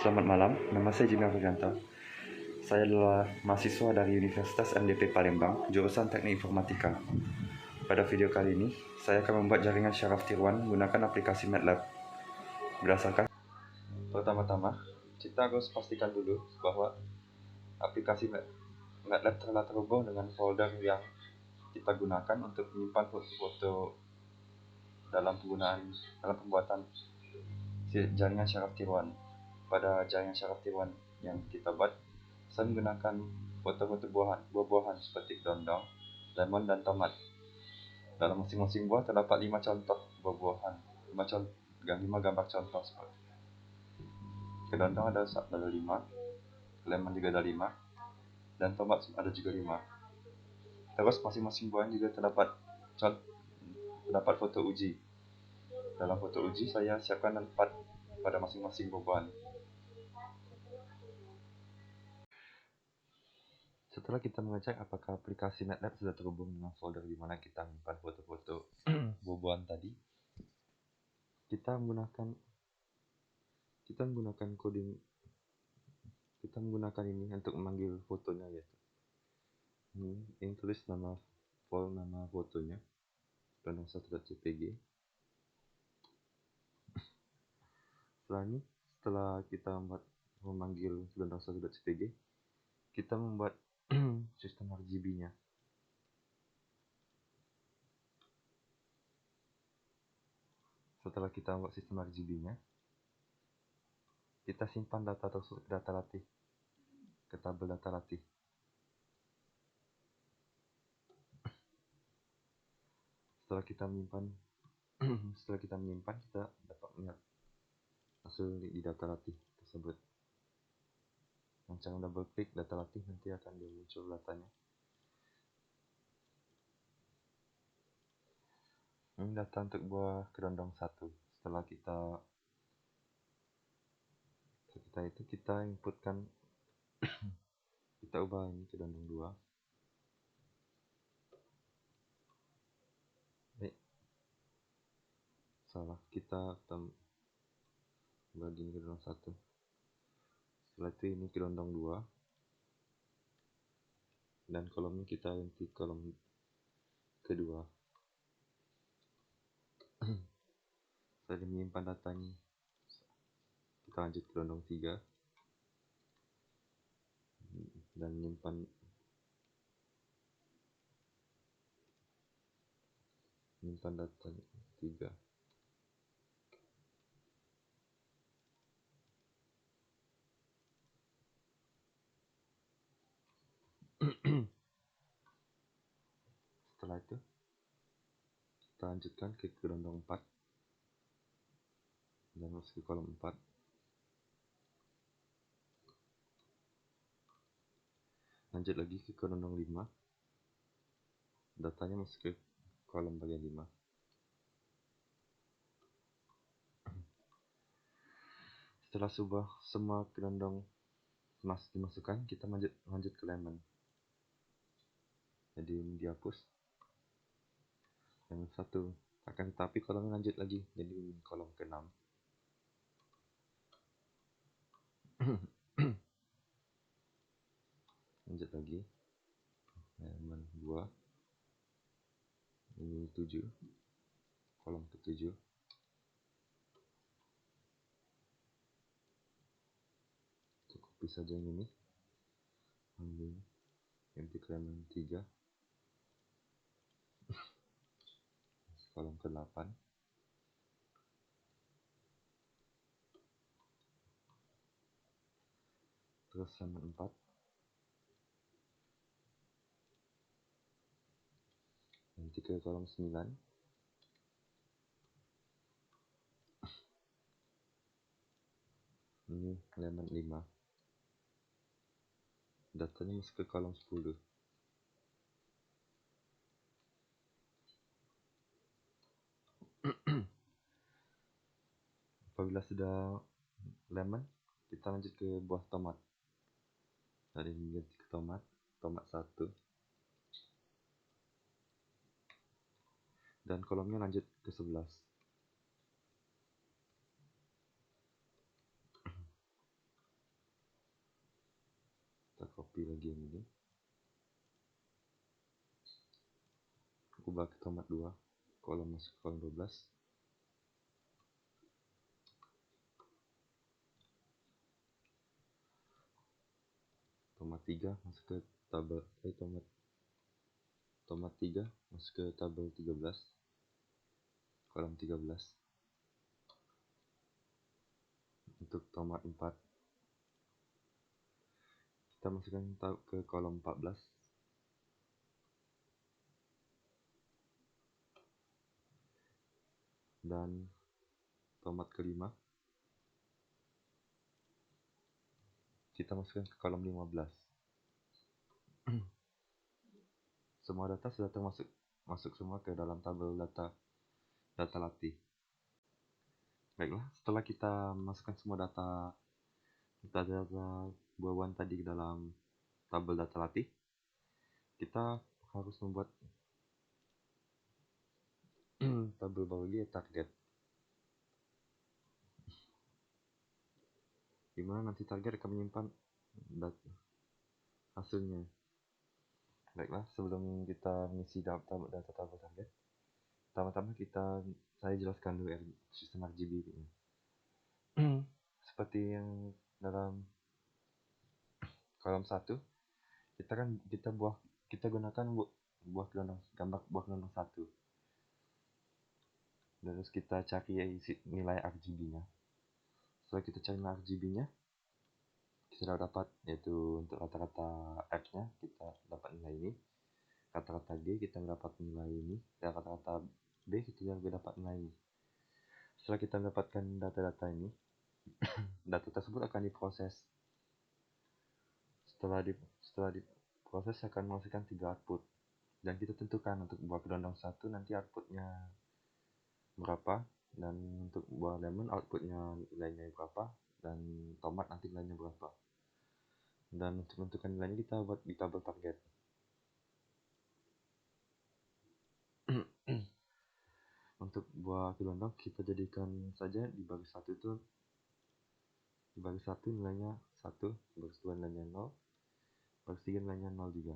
Selamat malam, nama saya Jimmy Afriganto. Saya adalah mahasiswa dari Universitas MDP Palembang, jurusan Teknik Informatika. Pada video kali ini, saya akan membuat jaringan syaraf tiruan menggunakan aplikasi MATLAB. Berdasarkan pertama-tama, kita harus pastikan dulu bahwa aplikasi MATLAB telah terhubung dengan folder yang kita gunakan untuk menyimpan foto-foto dalam pembuatan jaringan syaraf tiruan. Pada jaringan syaraf tiruan yang kita buat, saya menggunakan foto-foto buah-buahan seperti kedondong, lemon, dan tomat. Dalam masing-masing buah terdapat 5 contoh buah-buahan, 5 gambar contoh seperti kedondong ada 5, lemon juga ada 5, dan tomat ada juga 5. Terus masing-masing buah juga terdapat foto uji. Dalam foto uji saya siapkan 4 pada masing-masing buah-buahan. Setelah kita mengecek apakah aplikasi MATLAB sudah terhubung dengan folder di mana kita menyimpan foto-foto buah-buahan tadi, kita menggunakan ini untuk memanggil fotonya, yaitu ini tulis nama fotonya kedondong1.jpg. Setelah kita memanggil kedondong1.jpg, kita membuat sistem RGB-nya. Setelah kita membuat sistem RGB-nya, kita simpan data tersebut ke tabel data latih. Setelah kita menyimpan, kita dapat melihat hasil di data latih tersebut. Dengan cara double klik data latih, nanti akan muncul datanya. Ini data untuk buah kedondong 1. Setelah kita inputkan, kita ubah ini kedondong 2. Kita bagi ini kedondong 1. Setelah itu ini kedondong 2, dan kolomnya kita ganti kolom kedua. Setelah menyimpan datanya, kita lanjut ke kedondong 3 dan menyimpan data 3. Setelah itu kita lanjutkan ke kedondong 4 dan masuk ke kolom 4. Lanjut lagi ke kedondong 5, datanya masuk ke kolom bagian 5. Setelah semua kedondong dimasukkan, kita lanjut ke lemon. Jadi ini dihapus. Lemon 1, akan tetapi kolomnya lanjut lagi, jadi kolom ke-6. Lanjut lagi, lemon 2, ini 7, kolom ke-7. Copy saja yang ini, ambil ganti ke lemon 3, kolom ke-8. Terus lemon 4, ganti ke kolom 9. Ini lemon 5, datanya masuk ke kolom 10. Apabila sudah lemon, kita lanjut ke buah tomat. Dari ganti ke tomat 1, dan kolomnya lanjut ke 11. copy lagi yang ini, ubah ke tomat 2, kolom masuk ke kolom 12, tomat 3 masuk ke tabel tomat 3 masuk ke tabel 13, kolom 13. Untuk tomat 4 kita masukkan ke kolom 14, dan tomat kelima kita masukkan ke kolom 15. Semua data sudah masuk semua ke dalam tabel data latih. Baiklah, setelah kita masukkan semua data buah-buahan tadi ke dalam tabel data latih, kita harus membuat tabel baru lagi, target, dimana nanti target akan menyimpan data hasilnya. Baiklah, sebelum kita mengisi data tabel target, pertama-tama saya jelaskan dulu sistem RGB ini. Seperti yang dalam kolom 1, kita gunakan gambar buah gelondong 1. Terus kita cari nilai RGB-nya. Setelah kita cari nilai RGB-nya, kita sudah dapat, yaitu untuk rata-rata X-nya kita dapat nilai ini, rata-rata G kita mendapat nilai ini, dan rata-rata B kita juga dapat nilai ini. Setelah kita mendapatkan data-data ini, data tersebut akan diproses. Setelah diproses akan menghasilkan 3 output, dan kita tentukan untuk buah gelondong 1 nanti outputnya berapa, dan untuk buah lemon outputnya nilainya berapa, dan tomat nanti nilainya berapa. Dan untuk menentukan nilainya kita buat di tabel target. Untuk buah gelondong kita jadikan saja di baris 1 itu, di baris 1 nilainya 1, baris 2 nilainya 0, baris 3 nilainya 0 juga.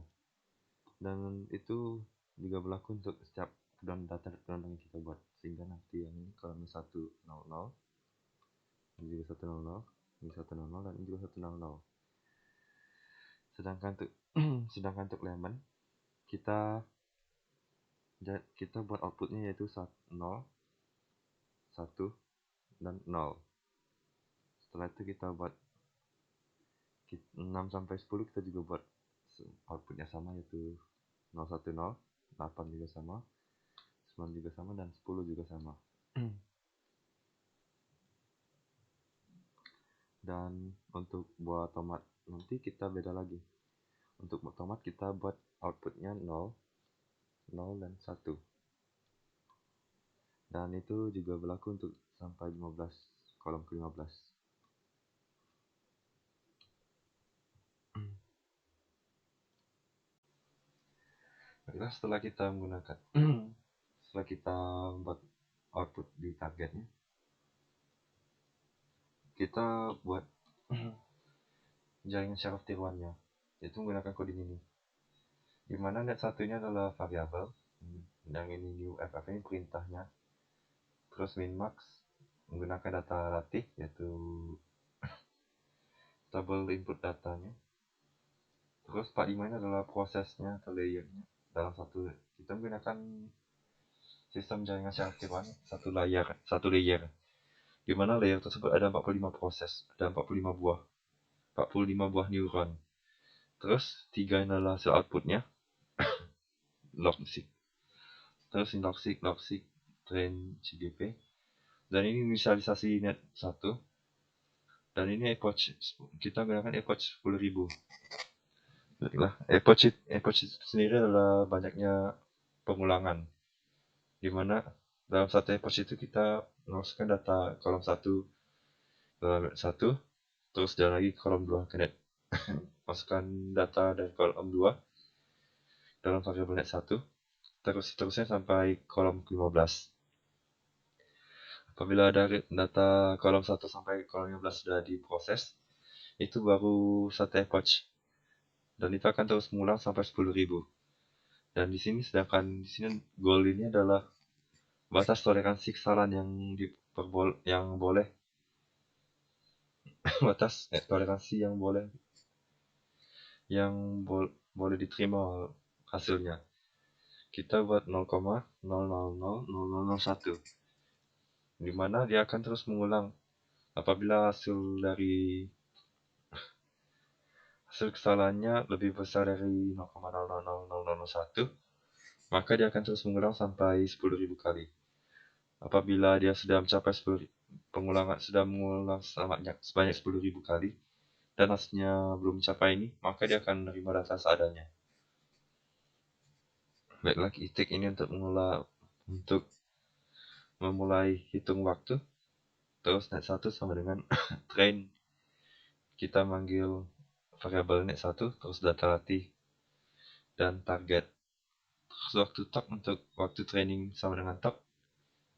Dan itu juga berlaku untuk setiap data gelondong yang kita buat, sehingga nanti yang ini kolom 1 00, ini juga 1 00, ini 1 00, dan ini juga 1 00. Sedangkan untuk lemon kita buat outputnya yaitu 0, 1, dan 0. Setelah itu kita buat 6 sampai 10 kita juga buat outputnya sama, yaitu 0, 1, 0, 8 juga sama, 9 juga sama, dan 10 juga sama. Dan untuk buah tomat nanti kita beda lagi. Untuk buah tomat kita buat outputnya 0, 0, dan 1. Dan itu juga berlaku untuk sampai 15, kolom ke-15. Baiklah, setelah kita membuat output di targetnya, kita buat jaringan syaraf tiruannya, yaitu menggunakan kode ini, dimana net satunya adalah variabel, yang ini new ff ini perintahnya, terus min max menggunakan data latih, yaitu tabel input datanya, terus 45 ini adalah prosesnya atau layernya. Dalam kita menggunakan sistem jaringan syaraf tiruan satu layer, di mana layer tersebut ada 45 proses, ada 45 buah neuron. Terus 3 ini adalah hasil outputnya, logic, terus logic, train CGP, dan ini inisialisasi net 1, dan ini epoch, kita menggunakan epoch 10.000. Baiklah, epoch itu sendiri adalah banyaknya pengulangan, dimana dalam satu epoch itu kita memasukkan data kolom 1 dalam net 1, terus jalan lagi kolom 2 ke net masukkan data dari kolom 2 dalam variabel net 1, terusnya sampai kolom 15. Apabila data kolom 1 sampai kolom 15 sudah diproses, itu baru satu epoch dan itu akan terus mengulang sampai 10.000. Dan di sini goal ini adalah batas toleransi kesalahan yang boleh batas toleransi boleh diterima hasilnya. Kita buat 0,0000001, di mana dia akan terus mengulang. Apabila hasil kesalahannya lebih besar dari 0,0000001, maka dia akan terus mengulang sampai 10.000 kali. Apabila dia sudah mencapai sudah mengulang sebanyak 10.000 kali dan hasilnya belum mencapai ini, maka dia akan menerima data seadanya. Baiklah, ketik ini untuk memulai hitung waktu. Terus net1 sama dengan train. Kita manggil variabel net1, terus data latih dan target. Terus waktu top untuk waktu training sama dengan top,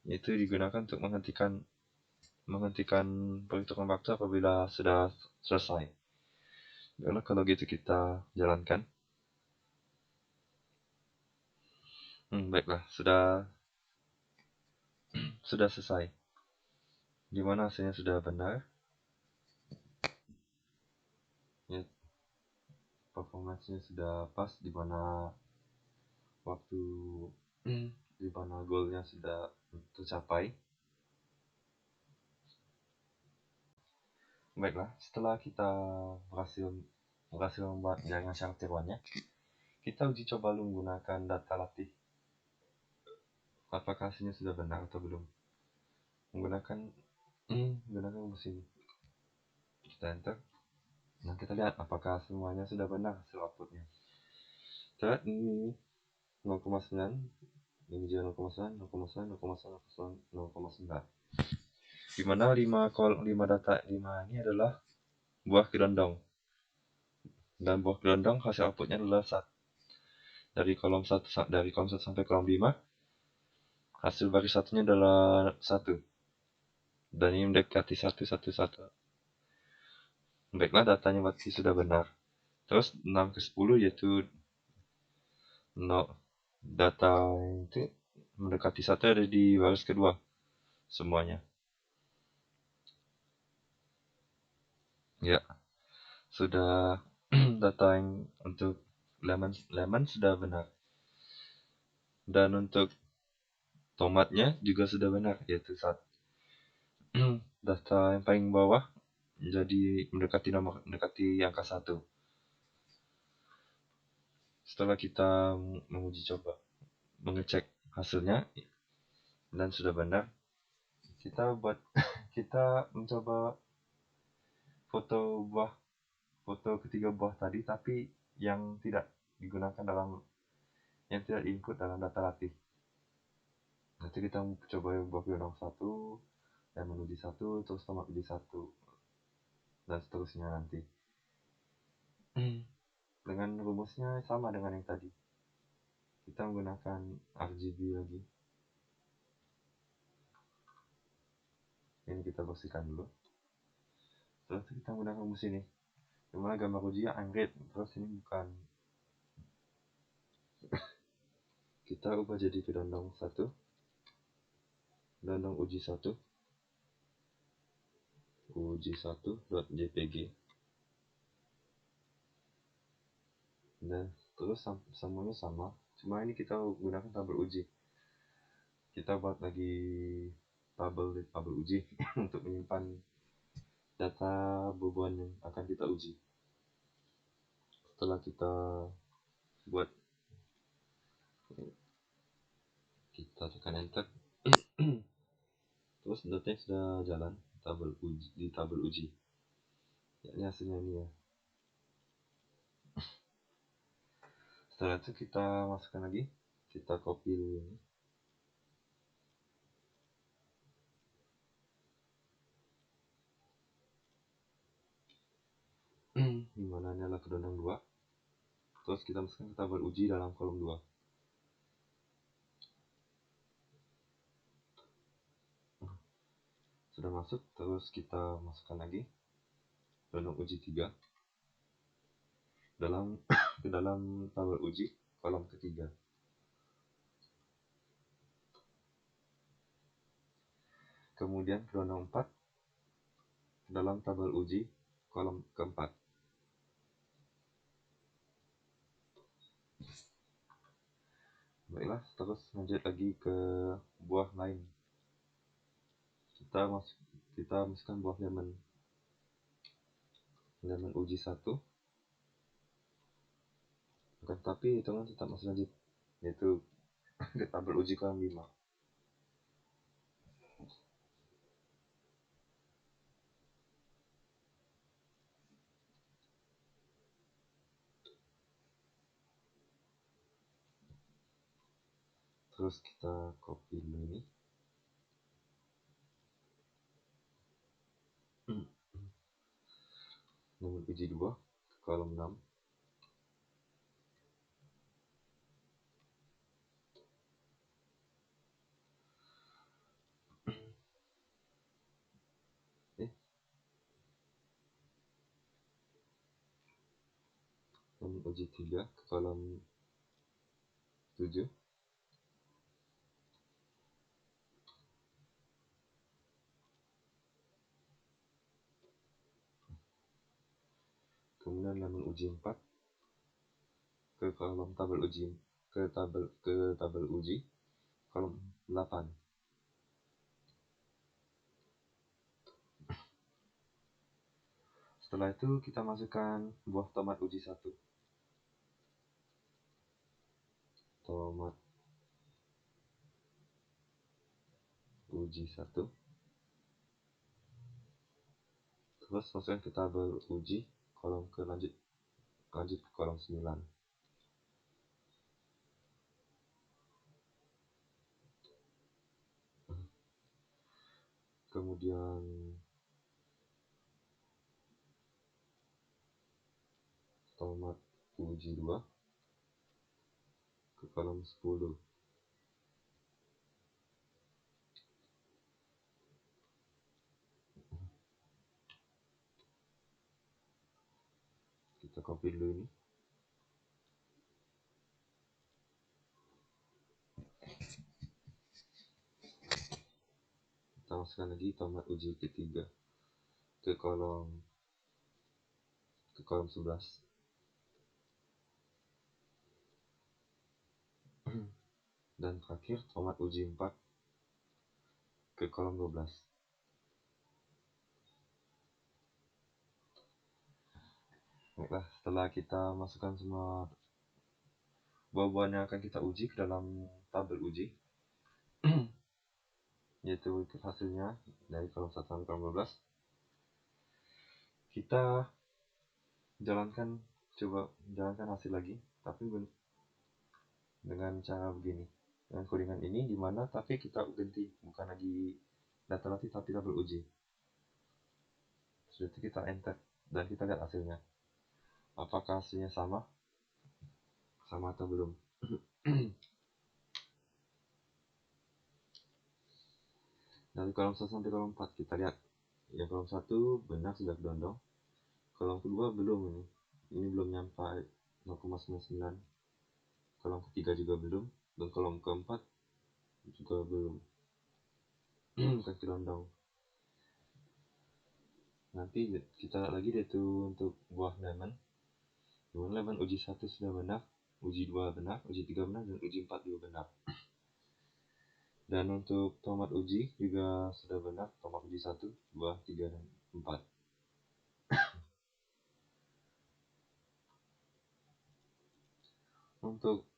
itu digunakan untuk menghentikan perhitungan waktu apabila sudah selesai. Baiklah, kalau gitu kita jalankan. Baiklah, sudah selesai. Di mana hasilnya sudah benar. Ya, performanya sudah pas, di mana goalnya sudah tercapai. Baiklah, setelah kita berhasil membuat jaringan syarat tiruannya, kita uji coba menggunakan data latih. Apakah hasilnya sudah benar atau belum? Menggunakan mesin. Kita enter. Nah, kita lihat apakah semuanya sudah benar hasil outputnya. Kita lihat ini 0,9, ini juga 0,9, 0,9, 0,9, 0,9. Di mana 5 data ini adalah buah kedondong. Dan buah kedondong hasil outputnya adalah dari kolom 1 sampai kolom 5. Hasil baris satunya adalah 1. Dan ini mendekati 1, 1, 1. Baiklah, datanya berarti sudah benar. Terus 6 ke 10 yaitu data itu mendekati 1 ada di baris kedua semuanya. Ya, sudah data yang untuk lemon sudah benar. Dan untuk tomatnya juga sudah benar, yaitu data yang paling bawah jadi mendekati angka 1. Setelah kita mengecek hasilnya dan sudah benar, kita mencoba foto ketiga buah tadi, tapi yang tidak diinput dalam data latih. Nanti kita coba buah kedondong 1, dan menuju 1, terus tomat uji 1, dan seterusnya nanti. Dengan rumusnya sama dengan yang tadi. Kita menggunakan RGB lagi. Ini kita bersihkan dulu. Terus kita menggunakan rumus ini. Dimana gambar ujinya Anggrek, terus ini bukan. Kita ubah jadi kedondong 1, kedondong uji 1, uji1.jpg. Dan terus semuanya sama, cuma ini kita gunakan tabel uji. Kita buat lagi tabel uji untuk menyimpan data bubuan yang akan kita uji. Setelah kita buat, kita tekan enter. Terus datanya sudah jalan di tabel uji. Ya, ini hasilnya ini ya. Setelah itu kita masukkan lagi, kita copy ini. Dimana ini adalah kedondong 2. Terus kita masukkan ke tabel uji dalam kolom 2. Sudah masuk, terus kita masukkan lagi kedondong uji 3. ke dalam tabel uji kolom ketiga. Kemudian kedondong 4 dalam tabel uji kolom keempat. Baiklah, terus lanjut lagi ke buah lain. Kita masukkan buah lemon uji 1. Akan tapi hitungan tetap masih lanjut, yaitu ke tabel uji kolom 5. Terus kita copy dulu ini. Lemon uji 2 ke kolom 6. Lemon uji 3 ke kolom 7. Kemudian lemon uji 4 ke kolom tabel uji ke tabel uji kolom 8. Setelah itu kita masukkan buah tomat uji 1. Tomat uji 1. Terus masukkan ke tabel uji kolom lanjut ke kolom 9. Kemudian tomat uji 2 ke kolom 10. Kita copy dulu ini. Kita masukkan lagi tomat uji ketiga ke kolom 11. Dan terakhir tomat uji 4 ke kolom 12. Baiklah, setelah kita masukkan semua buah-buahan yang akan kita uji ke dalam tabel uji, yaitu hasilnya dari kolom 1 sampai kolom 12, kita coba jalankan hasil lagi, tapi dengan cara begini, dengan codingan ini, dimana tapi kita ganti, bukan lagi data latih tapi tabel uji. Sudah itu kita enter dan kita lihat hasilnya, apakah hasilnya sama atau belum. Dari kolom 1 sampai kolom 4 kita lihat, yang kolom 1 benar sudah kedondong, kolom kedua belum, ini belum nyampai 0,99, kolom ketiga juga belum, dan kolom keempat juga belum. Bukan kedondong. Nanti kita lihat lagi yaitu untuk buah lemon. Lemon uji 1 sudah benar, uji 2 benar, uji 3 benar, dan uji 4 juga benar. Dan untuk tomat uji juga sudah benar, tomat uji 1, 2, 3, dan 4. Untuk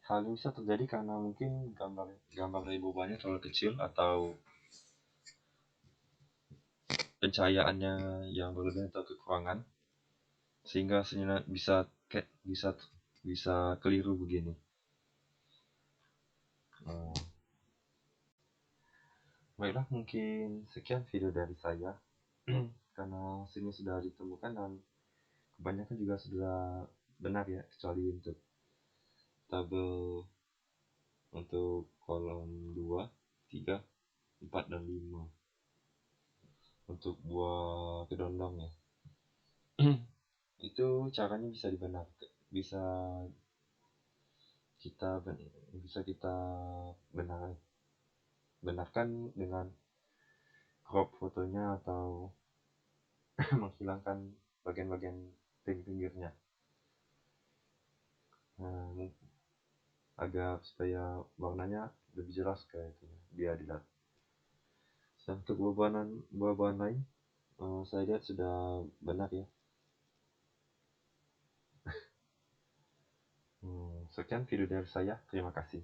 hal ini bisa terjadi karena mungkin gambar dari buahnya terlalu kecil atau pencahayaannya yang berlebihan atau kekurangan, sehingga hasilnya bisa keliru begini. Baiklah, mungkin sekian video dari saya. Karena hasilnya sudah ditemukan dan kebanyakan juga sudah benar ya, kecuali untuk tabel untuk kolom 2, 3, 4, dan 5 untuk buah kedondong ya. Itu caranya bisa dibenarkan, kita bisa kita benarkan dengan crop fotonya atau menghilangkan bagian-bagian pinggirnya, agar supaya warnanya lebih jelas kayak itu dia dilihat. Dan untuk buah-buahan lain, saya lihat sudah benar ya. Sekian video dari saya, terima kasih.